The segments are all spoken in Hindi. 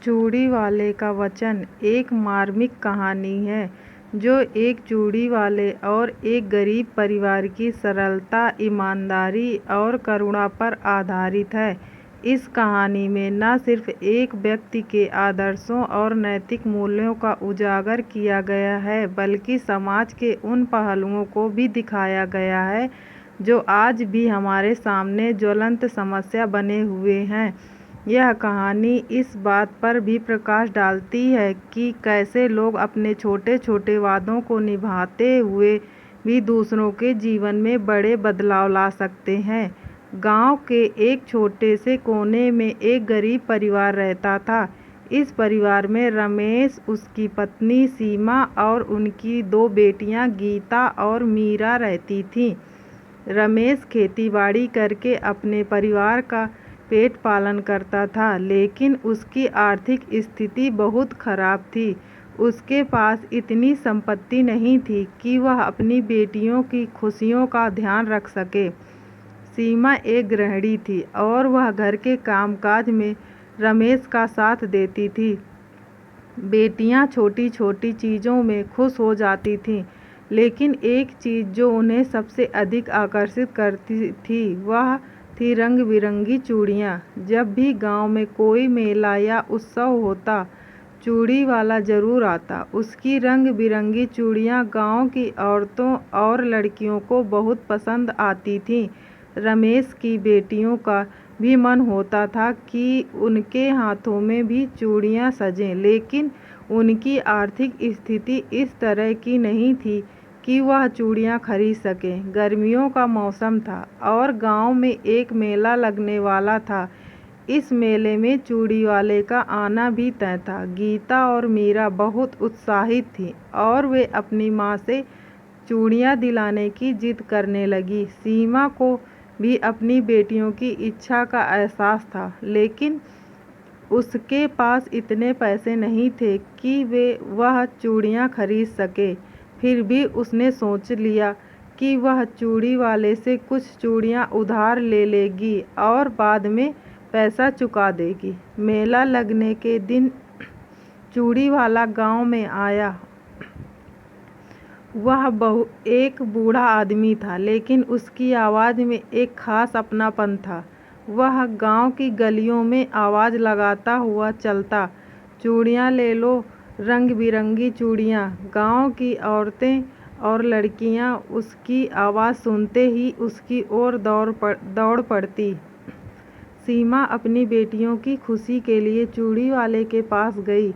चूड़ी वाले का वचन एक मार्मिक कहानी है जो एक चूड़ी वाले और एक गरीब परिवार की सरलता, ईमानदारी और करुणा पर आधारित है। इस कहानी में न सिर्फ एक व्यक्ति के आदर्शों और नैतिक मूल्यों का उजागर किया गया है, बल्कि समाज के उन पहलुओं को भी दिखाया गया है जो आज भी हमारे सामने ज्वलंत समस्या बने हुए हैं। यह कहानी इस बात पर भी प्रकाश डालती है कि कैसे लोग अपने छोटे छोटे वादों को निभाते हुए भी दूसरों के जीवन में बड़े बदलाव ला सकते हैं। गांव के एक छोटे से कोने में एक गरीब परिवार रहता था। इस परिवार में रमेश, उसकी पत्नी सीमा और उनकी दो बेटियां गीता और मीरा रहती थीं। रमेश खेतीबाड़ी करके अपने परिवार का पेट पालन करता था, लेकिन उसकी आर्थिक स्थिति बहुत खराब थी। उसके पास इतनी संपत्ति नहीं थी कि वह अपनी बेटियों की खुशियों का ध्यान रख सके। सीमा एक गृहिणी थी और वह घर के कामकाज में रमेश का साथ देती थी। बेटियां छोटी छोटी चीज़ों में खुश हो जाती थीं, लेकिन एक चीज़ जो उन्हें सबसे अधिक आकर्षित करती थी वह थी रंग बिरंगी चूड़ियाँ। जब भी गांव में कोई मेला या उत्सव होता, चूड़ी वाला जरूर आता। उसकी रंग बिरंगी चूड़ियाँ गांव की औरतों और लड़कियों को बहुत पसंद आती थीं। रमेश की बेटियों का भी मन होता था कि उनके हाथों में भी चूड़ियाँ सजें, लेकिन उनकी आर्थिक स्थिति इस तरह की नहीं थी कि वह चूड़ियाँ खरीद सकें। गर्मियों का मौसम था और गांव में एक मेला लगने वाला था। इस मेले में चूड़ी वाले का आना भी तय था। गीता और मीरा बहुत उत्साहित थीं और वे अपनी माँ से चूड़ियाँ दिलाने की जिद करने लगी। सीमा को भी अपनी बेटियों की इच्छा का एहसास था, लेकिन उसके पास इतने पैसे नहीं थे कि वह चूड़ियाँ खरीद सके। फिर भी उसने सोच लिया कि वह चूड़ी वाले से कुछ चूड़ियाँ उधार ले लेगी और बाद में पैसा चुका देगी। मेला लगने के दिन चूड़ी वाला गांव में आया। वह एक बूढ़ा आदमी था, लेकिन उसकी आवाज़ में एक खास अपनापन था। वह गांव की गलियों में आवाज़ लगाता हुआ चलता, चूड़ियाँ ले लो, रंग बिरंगी चूड़ियाँ। गांव की औरतें और लड़कियां उसकी आवाज़ सुनते ही उसकी ओर दौड़ पड़ती। सीमा अपनी बेटियों की खुशी के लिए चूड़ी वाले के पास गई।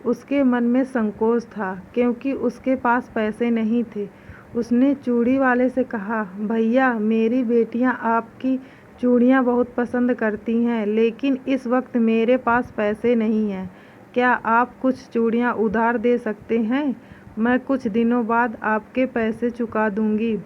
उसके मन में संकोच था क्योंकि उसके पास पैसे नहीं थे। उसने चूड़ी वाले से कहा, भैया, मेरी बेटियां आपकी चूड़ियां बहुत पसंद करती हैं, लेकिन इस वक्त मेरे पास पैसे नहीं हैं। क्या आप कुछ चूड़ियां उधार दे सकते हैं? मैं कुछ दिनों बाद आपके पैसे चुका दूंगी।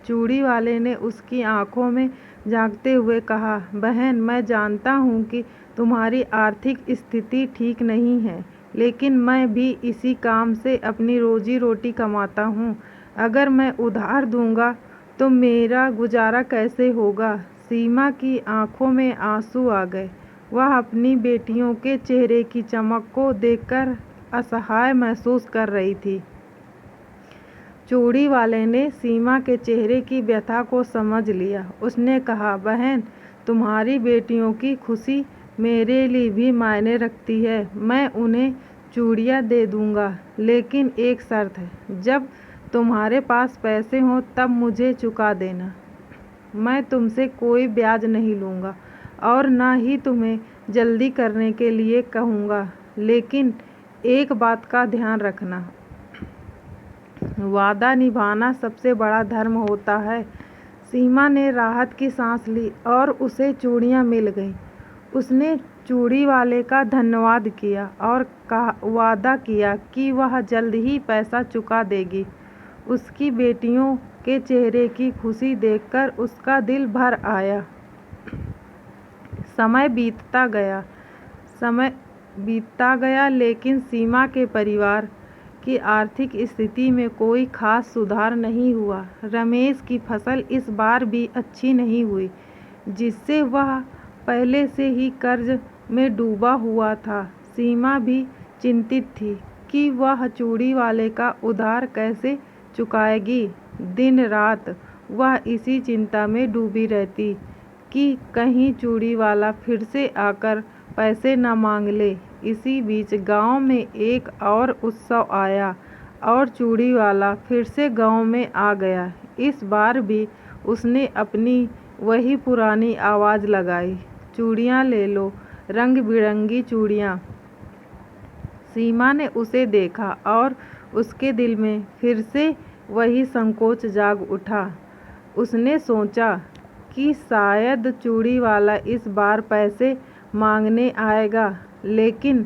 चूड़ी वाले ने उसकी आंखों में झांकते हुए कहा, बहन, मैं जानता हूँ कि तुम्हारी आर्थिक स्थिति ठीक नहीं है, लेकिन मैं भी इसी काम से अपनी रोजी रोटी कमाता हूँ। अगर मैं उधार दूंगा तो मेरा गुजारा कैसे होगा? सीमा की आंखों में आंसू आ गए। वह अपनी बेटियों के चेहरे की चमक को देखकर असहाय महसूस कर रही थी। चूड़ी वाले ने सीमा के चेहरे की व्यथा को समझ लिया। उसने कहा, बहन, तुम्हारी बेटियों की खुशी मेरे लिए भी मायने रखती है। मैं उन्हें चूड़ियाँ दे दूंगा, लेकिन एक शर्त है। जब तुम्हारे पास पैसे हों तब मुझे चुका देना। मैं तुमसे कोई ब्याज नहीं लूँगा और ना ही तुम्हें जल्दी करने के लिए कहूँगा, लेकिन एक बात का ध्यान रखना, वादा निभाना सबसे बड़ा धर्म होता है। सीमा ने राहत की सांस ली और उसे चूड़ियाँ मिल गईं। उसने चूड़ी वाले का धन्यवाद किया और वादा किया कि वह जल्द ही पैसा चुका देगी। उसकी बेटियों के चेहरे की खुशी देखकर उसका दिल भर आया। समय बीतता गया, लेकिन सीमा के परिवार की आर्थिक स्थिति में कोई खास सुधार नहीं हुआ। रमेश की फसल इस बार भी अच्छी नहीं हुई, जिससे वह पहले से ही कर्ज में डूबा हुआ था। सीमा भी चिंतित थी कि वह चूड़ी वाले का उधार कैसे चुकाएगी। दिन रात वह इसी चिंता में डूबी रहती कि कहीं चूड़ी वाला फिर से आकर पैसे न मांग ले। इसी बीच गांव में एक और उत्सव आया और चूड़ी वाला फिर से गांव में आ गया। इस बार भी उसने अपनी वही पुरानी आवाज़ लगाई, चूड़ियाँ ले लो, रंग बिरंगी चूड़ियाँ। सीमा ने उसे देखा और उसके दिल में फिर से वही संकोच जाग उठा। उसने सोचा कि शायद चूड़ी वाला इस बार पैसे मांगने आएगा, लेकिन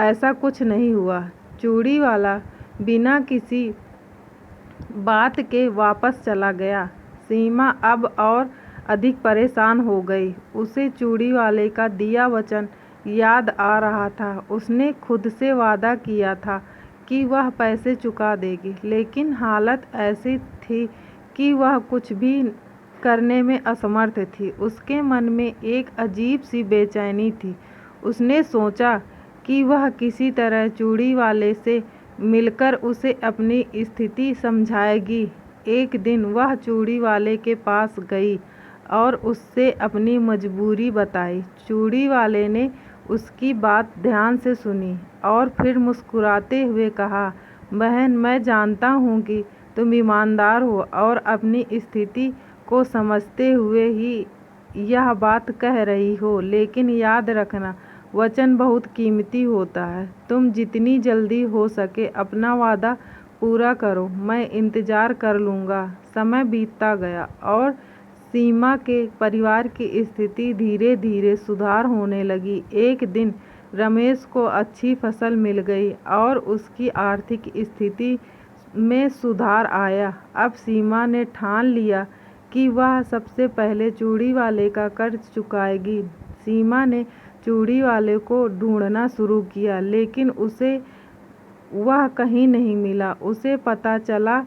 ऐसा कुछ नहीं हुआ। चूड़ी वाला बिना किसी बात के वापस चला गया। सीमा अब और अधिक परेशान हो गई। उसे चूड़ी वाले का दिया वचन याद आ रहा था। उसने खुद से वादा किया था कि वह पैसे चुका देगी, लेकिन हालत ऐसी थी कि वह कुछ भी करने में असमर्थ थी। उसके मन में एक अजीब सी बेचैनी थी। उसने सोचा कि वह किसी तरह चूड़ी वाले से मिलकर उसे अपनी स्थिति समझाएगी। एक दिन वह चूड़ी वाले के पास गई और उससे अपनी मजबूरी बताई। चूड़ी वाले ने उसकी बात ध्यान से सुनी और फिर मुस्कुराते हुए कहा, बहन, मैं जानता हूँ कि तुम ईमानदार हो और अपनी स्थिति को समझते हुए ही यह बात कह रही हो, लेकिन याद रखना, वचन बहुत कीमती होता है। तुम जितनी जल्दी हो सके अपना वादा पूरा करो, मैं इंतज़ार कर लूँगा। समय बीतता गया और सीमा के परिवार की स्थिति धीरे धीरे सुधार होने लगी। एक दिन रमेश को अच्छी फसल मिल गई और उसकी आर्थिक स्थिति में सुधार आया। अब सीमा ने ठान लिया कि वह सबसे पहले चूड़ी वाले का कर्ज चुकाएगी। सीमा ने चूड़ी वाले को ढूंढना शुरू किया, लेकिन उसे वह कहीं नहीं मिला। उसे पता चला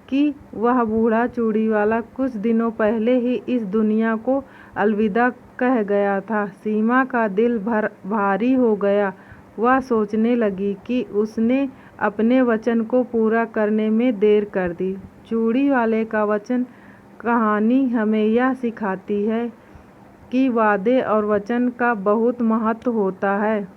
कि वह बूढ़ा चूड़ी वाला कुछ दिनों पहले ही इस दुनिया को अलविदा कह गया था। सीमा का दिल भारी हो गया। वह सोचने लगी कि उसने अपने वचन को पूरा करने में देर कर दी। चूड़ी वाले का वचन कहानी हमें यह सिखाती है कि वादे और वचन का बहुत महत्व होता है।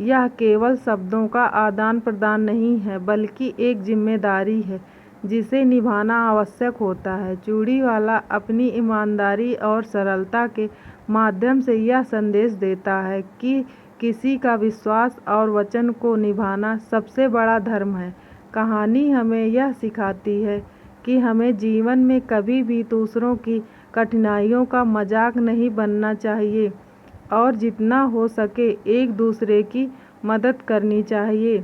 यह केवल शब्दों का आदान प्रदान नहीं है, बल्कि एक जिम्मेदारी है जिसे निभाना आवश्यक होता है। चूड़ी वाला अपनी ईमानदारी और सरलता के माध्यम से यह संदेश देता है कि किसी का विश्वास और वचन को निभाना सबसे बड़ा धर्म है। कहानी हमें यह सिखाती है कि हमें जीवन में कभी भी दूसरों की कठिनाइयों का मजाक नहीं बनना चाहिए और जितना हो सके एक दूसरे की मदद करनी चाहिए।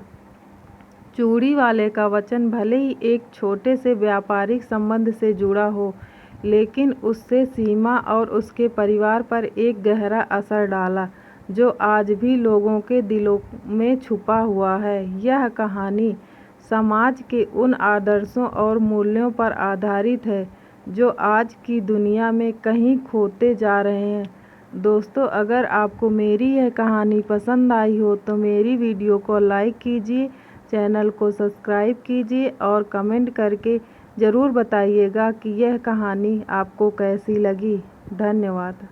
चूड़ी वाले का वचन भले ही एक छोटे से व्यापारिक संबंध से जुड़ा हो, लेकिन उससे सीमा और उसके परिवार पर एक गहरा असर डाला जो आज भी लोगों के दिलों में छुपा हुआ है। यह कहानी समाज के उन आदर्शों और मूल्यों पर आधारित है जो आज की दुनिया में कहीं खोते जा रहे हैं। दोस्तों, अगर आपको मेरी यह कहानी पसंद आई हो तो मेरी वीडियो को लाइक कीजिए, चैनल को सब्सक्राइब कीजिए और कमेंट करके ज़रूर बताइएगा कि यह कहानी आपको कैसी लगी। धन्यवाद।